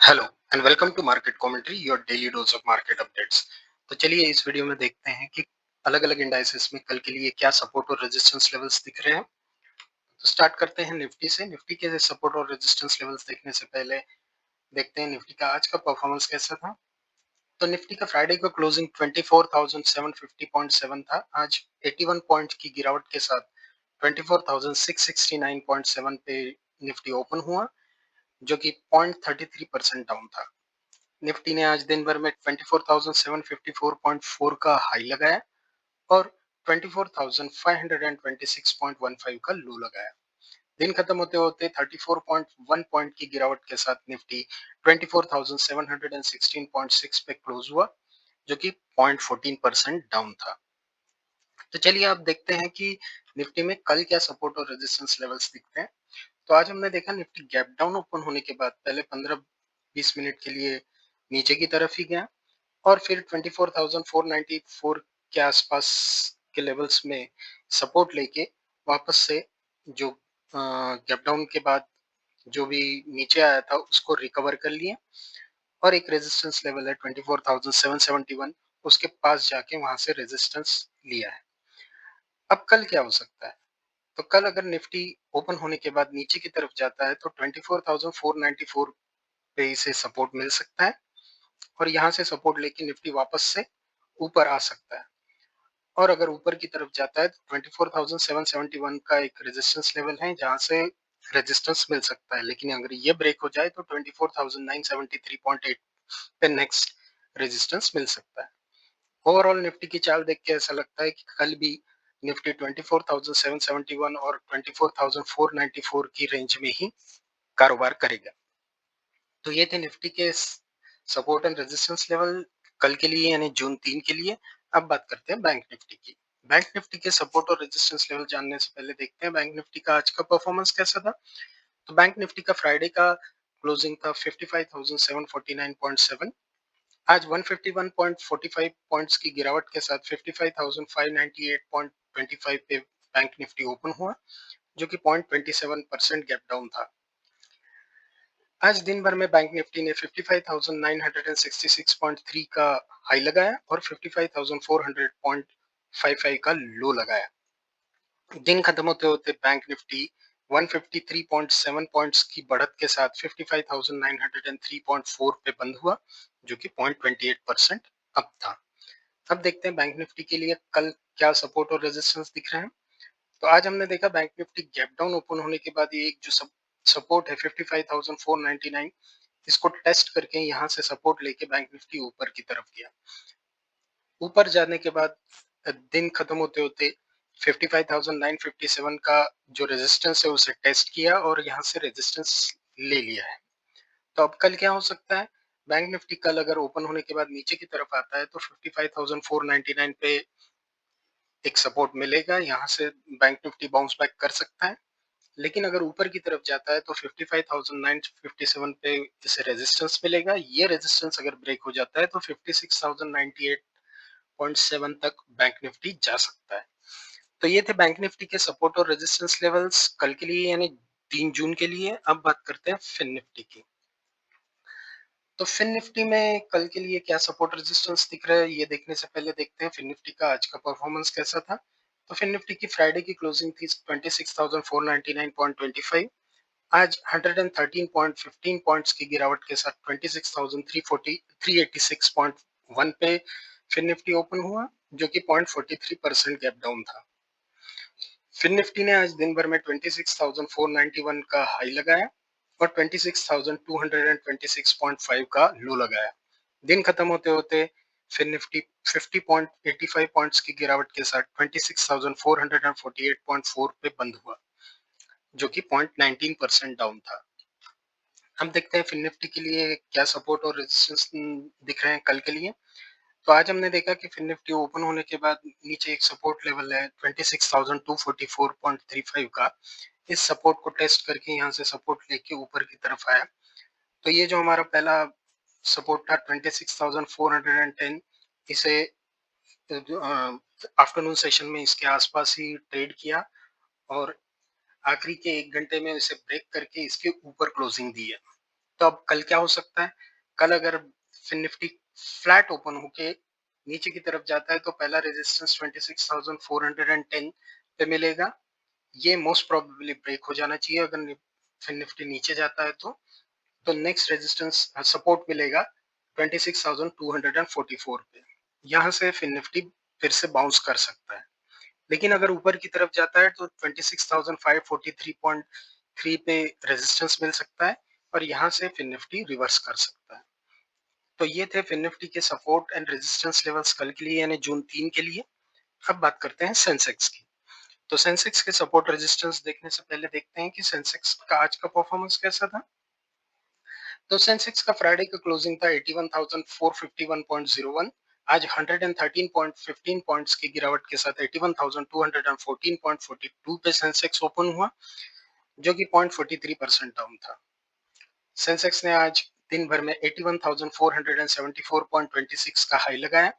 Hello and welcome to market commentary your daily dose of market updates. तो चलिए इस video में देखते हैं कि अलग-अलग इंडाइसेस में कल के लिए क्या सपोर्ट और रेजिस्टेंस लेवल्स दिख रहे हैं। तो स्टार्ट करते हैं निफ्टी से। निफ्टी के सपोर्ट और रेजिस्टेंस लेवल्स देखने से पहले देखते हैं निफ्टी का आज का परफॉर्मेंस कैसा था। तो निफ्टी का फ्राइडे का क्लोजिंग 24,750.7 था। आज 81 पॉइंट की गिरावट के साथ 24,669.7 पे निफ्टी ओपन हुआ, जो कि 0.33% डाउन था। निफ्टी ने आज दिन भर में 24,754.4 का हाई लगाया और 24,526.15 का लो लगाया। दिन खत्म होते होते 34.1 पॉइंट की गिरावट के साथ निफ्टी 24,716.6 पे क्लोज हुआ, जो कि 0.14% डाउन था। तो चलिए आप देखते हैं कि निफ्टी में कल क्या सपोर्ट और रेजिस्टेंस लेवल्स दिखते हैं। तो आज हमने देखा निफ्टी गैप डाउन ओपन होने के बाद पहले 15-20 मिनट के लिए नीचे की तरफ ही गया और फिर 24,494 के आसपास के लेवल्स में सपोर्ट लेके वापस से जो गैप डाउन के बाद जो भी नीचे आया था उसको रिकवर कर लिया और एक रेजिस्टेंस लेवल है 24,771, उसके पास जाके वहां से रेजिस्टेंस लिया है। अब कल क्या हो सकता है? तो कल अगर निफ्टी ओपन होने के बाद नीचे की तरफ जाता है तो 24,494 पे इसे सपोर्ट मिल सकता है और यहाँ से सपोर्ट लेके निफ्टी वापस से ऊपर आ सकता है। और अगर ऊपर की तरफ जाता है तो 24,771 का एक रेजिस्टेंस लेवल है जहां से रेजिस्टेंस मिल सकता है, लेकिन अगर ये ब्रेक हो जाए तो 24,973.8 पे नेक्स्ट रेजिस्टेंस मिल सकता है। ओवरऑल निफ्टी की चाल देख के ऐसा लगता है कि कल भी निफ्टी 24,771 और 24,494 की रेंज में ही कारोबार करेगा। तो ये थे निफ्टी के सपोर्ट एंड रेजिस्टेंस लेवल कल के लिए यानी जून 3 के लिए। अब बात करते हैं बैंक निफ्टी की। बैंक निफ्टी के सपोर्ट और रेजिस्टेंस लेवल जानने से पहले देखते हैं बैंक निफ्टी का आज का परफॉर्मेंस कैसा था। तो बैंक निफ्टी का फ्राइडे का क्लोजिंग था 55,749.7। आज 151.45 पॉइंट्स की गिरावट के साथ 55,598.25 पे बैंक निफ्टी ओपन हुआ, जो कि 0.27% गैप डाउन था। आज दिन भर में बैंक निफ्टी ने 55,966.3 का हाई लगाया और 55,400.55 का लो लगाया। दिन खत्म होते होते बैंक निफ्टी 153.7 पॉइंट्स की बढ़त के साथ 55,903.4 पे बंद हुआ, जो कि 0.28% अप था। अब देखते हैं बैंक निफ्टी के लिए कल क्या सपोर्ट और रेजिस्टेंस दिख रहे हैं। तो आज हमने देखा bank Nifty gap down open होने के बाद ये एक जो सपोर्ट है 55,499, इसको टेस्ट करके यहाँ से सपोर्ट लेके बैंक निफ्टी ऊपर की तरफ गया। ऊपर जाने के बाद दिन खत्म होते होते 55,957 का जो रेजिस्टेंस है उसे टेस्ट किया और यहाँ से रेजिस्टेंस ले लिया है। तो अब कल क्या हो सकता है? बैंक निफ्टी कल अगर ओपन होने के बाद नीचे की तरफ आता है तो 55,499 पे एक सपोर्ट मिलेगा, यहाँ से बैंक निफ्टी बाउंस बैक कर सकता है। लेकिन अगर ऊपर की तरफ जाता है तो 55,957 पे इसे रेजिस्टेंस मिलेगा। ये रेजिस्टेंस अगर ब्रेक हो जाता है तो 56,098.7 तक बैंक निफ्टी जा सकता है। तो ये थे बैंक निफ्टी के सपोर्ट और रेजिस्टेंस लेवल्स कल के लिए यानी 3 जून के लिए। अब बात करते हैं फिन निफ्टी की। तो फिन निफ्टी में कल के लिए क्या सपोर्ट रेजिस्टेंस दिख रहा है ये देखने से पहले देखते हैं फिन निफ्टी का आज का परफॉर्मेंस कैसा था। तो फिन निफ्टी की फ्राइडे की क्लोजिंग थी 26,499.25। आज 113.15 पॉइंट्स की गिरावट के साथ 26,386.1 पे फिन निफ्टी ओपन हुआ, जो कि 0.43% गैप डाउन था। फिन निफ्टी ने आज दिन भर में 26,491 का हाई लगाया और 26,226.5 का लो लगाया। दिन खत्म होते होते फिन निफ्टी 50.85 पॉइंट्स की गिरावट के साथ 26,448.4 पे बंद हुआ, जो कि 0.19% डाउन था। हम देखते हैं फिन निफ्टी के लिए क्या सपोर्ट और रेजिस्टेंस दिख रहे हैं कल के लिए। तो आज हमने देखा कि फिन निफ्टी ओपन होने के बाद नीचे एक सपोर्ट लेवल है 26,244.35 का। इस सपोर्ट को टेस्ट करके यहाँ से सपोर्ट लेके ऊपर की तरफ आया। तो ये जो हमारा पहला सपोर्ट था 26,410, इसे आफ्टरनून सेशन में इसके आसपास ही ट्रेड किया और आखिरी के 1 घंटे में इसे ब्रेक करके इसके ऊपर क्लोजिंग दी है। तो अब कल क्या हो सकता है? कल अगर फिन निफ्टी फ्लैट ओपन होके नीचे की तरफ जाता है तो पहला रेजिस्टेंस 26,410 पे मिलेगा। ये मोस्ट प्रोबेबली ब्रेक हो जाना चाहिए अगर फिन निफ्टी नीचे जाता है तो नेक्स्ट रेजिस्टेंस सपोर्ट मिलेगा 26,244 पे। यहाँ से फिन निफ्टी फिर से बाउंस कर सकता है। लेकिन अगर ऊपर की तरफ जाता है तो 26,543.3 पे रेजिस्टेंस मिल सकता है और यहाँ से फिन निफ्टी रिवर्स कर सकता है। तो ये थे फिन निफ्टी के सपोर्ट एंड रेजिस्टेंस लेवल्स कल के लिए यानी जून 3 के लिए। अब बात करते हैं सेंसेक्स की। तो सेंसेक्स के सपोर्ट रेजिस्टेंस देखने से पहले देखते हैं कि सेंसेक्स का आज का परफॉर्मेंस कैसा था। तो सेंसेक्स का फ्राइडे का क्लोजिंग था 81,451.01। आज 113.15 पॉइंट्स की गिरावट के साथ 81,214.42 पे सेंसेक्स ओपन हुआ, जो कि 0.43% डाउन था। सेंसेक्स ने आज दिन भर में 81,474.26 का हाई लगाया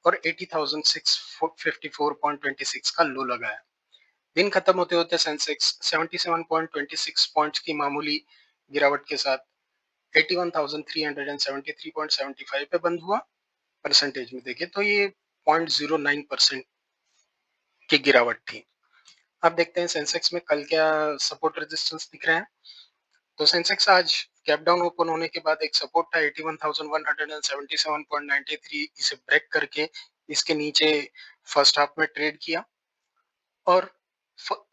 और 80,654.26 का लो लगाया। दिन खत्म होते होते सेंसेक्स 77.26 पॉइंट्स की मामूली गिरावट के साथ 81,373.75 पे बंद हुआ। परसेंटेज में देखें तो ये 0.09% की गिरावट थी। अब देखते हैं सेंसेक्स में कल क्या सपोर्ट रेजिस्टेंस दिख रहे हैं। तो सेंसेक्स आज गैप डाउन ओपन होने के बाद एक सपोर्ट था 81,177.93, इसे ब्रेक करके इसके नीचे फर्स्ट हाफ में ट्रेड किया और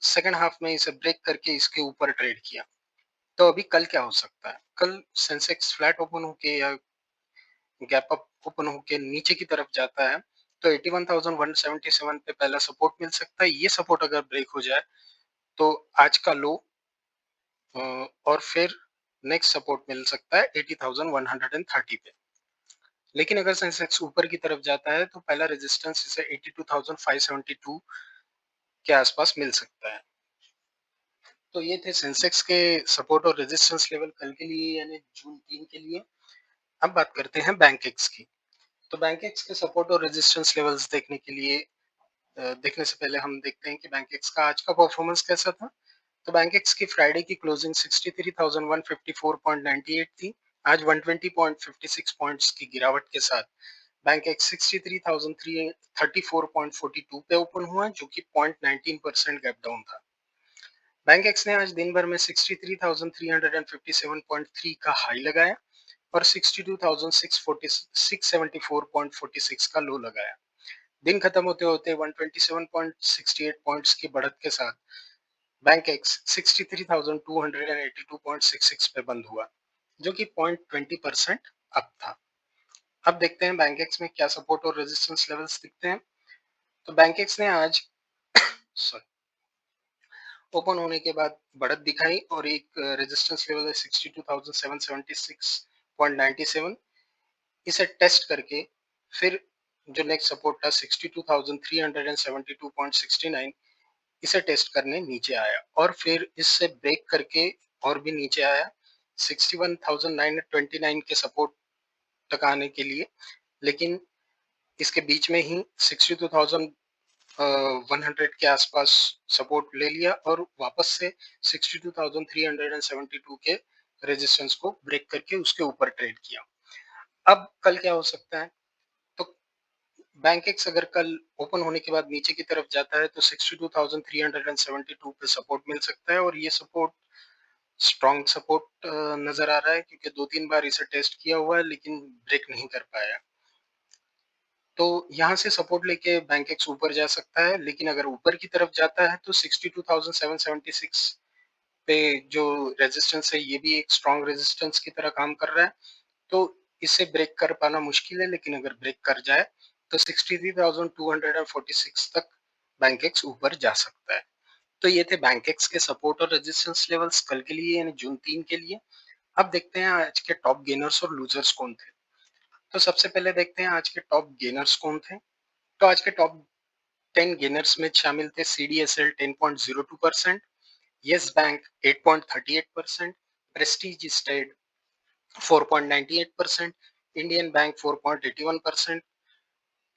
सेकंड हाफ में इसे ब्रेक करके इसके ऊपर ट्रेड किया। तो अभी कल क्या हो सकता है? कल सेंसेक्स फ्लैट ओपन होके या गैप अप ओपन होके नीचे की तरफ जाता है तो 81,177 पे पहला सपोर्ट मिल सकता है। ये सपोर्ट अगर ब्रेक हो जाए तो आज का लो और फिर नेक्स्ट सपोर्ट मिल सकता है 80,130 पे। लेकिन अगर सेंसेक्स ऊपर की तरफ जाता है तो पहला रेजिस्टेंस इसे 82,572 के आसपास मिल सकता है। तो ये थे सेंसेक्स के सपोर्ट और रेजिस्टेंस लेवल कल के लिए यानी जून 3 के लिए। अब बात करते हैं बैंकेक्स की। तो बैंकेक्स के सपोर्ट और रेजिस्टेंस लेवल्स देखने के लिए देखने से पहले हम देखते हैं कि बैंकेक्स का आज का परफॉर्मेंस कैसा था। तो बैंकेक्स की फ्राइडे की क्लोजिंग 63,154.98 थी। आज 120.56 पॉइंट्स की गिरावट के साथ बैंकेक्स 63,334.42 पे ओपन हुआ, जो कि 0.19% गैप डाउन था। बैंकेक्स ने आज दिन भर में 63,357.3 का हाई लगाया और 62,674.46 का लो लगाया। दिन खत्म होते होते 127.68 पॉइंट्स की बढ़त के साथ बैंक एक्स 63,282.66 पे बंद हुआ, जो कि 0.20% अप था। अब देखते हैं बैंक एक्स में क्या सपोर्ट और रेजिस्टेंस लेवल्स दिखते हैं। तो बैंक एक्स ने आज सॉरी ओपन होने के बाद बढ़त दिखाई और एक रेजिस्टेंस लेवल है 62,776.97, इसे टेस्ट करके फिर जो नेक्स्ट सपोर्ट था 62,372.69, इसे टेस्ट करने नीचे आया और फिर इससे ब्रेक करके और भी नीचे आया 61,929 के सपोर्ट तक आने के लिए, लेकिन इसके बीच में ही 62,100 के आसपास सपोर्ट ले लिया और वापस से 62,372 के रेजिस्टेंस को ब्रेक करके उसके ऊपर ट्रेड किया। अब कल क्या हो सकता है? तो बैंक एक्स अगर कल ओपन होने के बाद नीचे की तरफ जाता है तो 62,372 पे सपोर्ट मिल सकता है और ये सपोर्ट स्ट्रॉन्ग सपोर्ट नजर आ रहा है क्योंकि 2-3 बार इसे टेस्ट किया हुआ है लेकिन ब्रेक नहीं कर पाया। तो यहाँ से सपोर्ट लेके बैंक एक्स ऊपर जा सकता है, लेकिन अगर ऊपर की तरफ जाता है तो 62,776 पे जो रेजिस्टेंस है ये भी एक स्ट्रॉन्ग रेजिस्टेंस की तरह काम कर रहा है। तो इसे ब्रेक कर पाना मुश्किल है, लेकिन अगर ब्रेक कर जाए तो 63,246 तक बैंक एक्स ऊपर जा सकता है। तो ये थे बैंक एक्स के सपोर्ट और रेजिस्टेंस लेवल्स कल के लिए यानी जून 3 के लिए। अब देखते हैं आज के टॉप गेनर्स और लूजर्स कौन थे। तो सबसे पहले देखते हैं आज के टॉप गेनर्स कौन थे। तो आज के टॉप 10 गेनर्स में शामिल थे CDSL 10.02%, Yes Bank 8.38%, Prestige state 4.98%, Indian Bank 4.81%,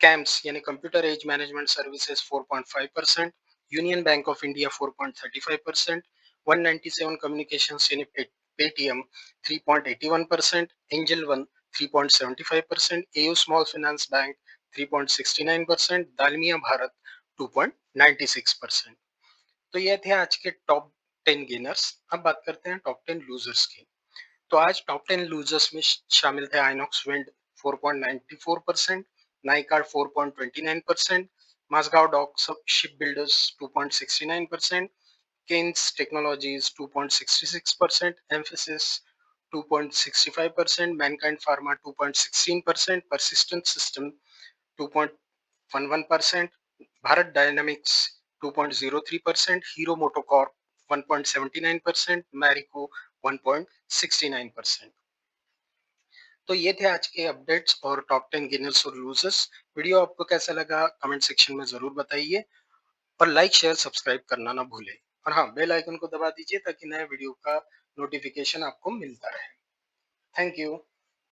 CAMS यानी Computer Age Management Services 4.5%, Union Bank of India 4.35%, 197 Communications यानी Paytm 3.81%, Angel One 3.75%, AU Small Finance Bank 3.69%, Dalmia Bharat 2.96%। तो ये थे आज के टॉप 10 गेनर्स। अब बात करते हैं टॉप 10 लूजर्स की। तो आज टॉप 10 लूजर्स में शामिल थे आइनॉक्स विंड 4.94%, नाइकार्ड 4.29%, माजगांव डॉक शिप बिल्डर्स 2.69%, केन्स टेक्नोलॉजीज 2.66%, एम्फेसिस 2.65%, मैनकाइंड फार्मा 2.16%, परसिस्टेंट सिस्टम 2.11%, भारत डायनामिक्स 2.03%, हीरो मोटोकॉर्प 1.79%, मैरिको 1.69%। तो ये थे आज के अपडेट्स और टॉप 10 गेनर्स और लूजर्स। वीडियो आपको कैसा लगा कमेंट सेक्शन में जरूर बताइए और लाइक शेयर सब्सक्राइब करना ना भूलें। और हाँ, बेल आइकन को दबा दीजिए ताकि नए वीडियो का नोटिफिकेशन आपको मिलता रहे। Thank you.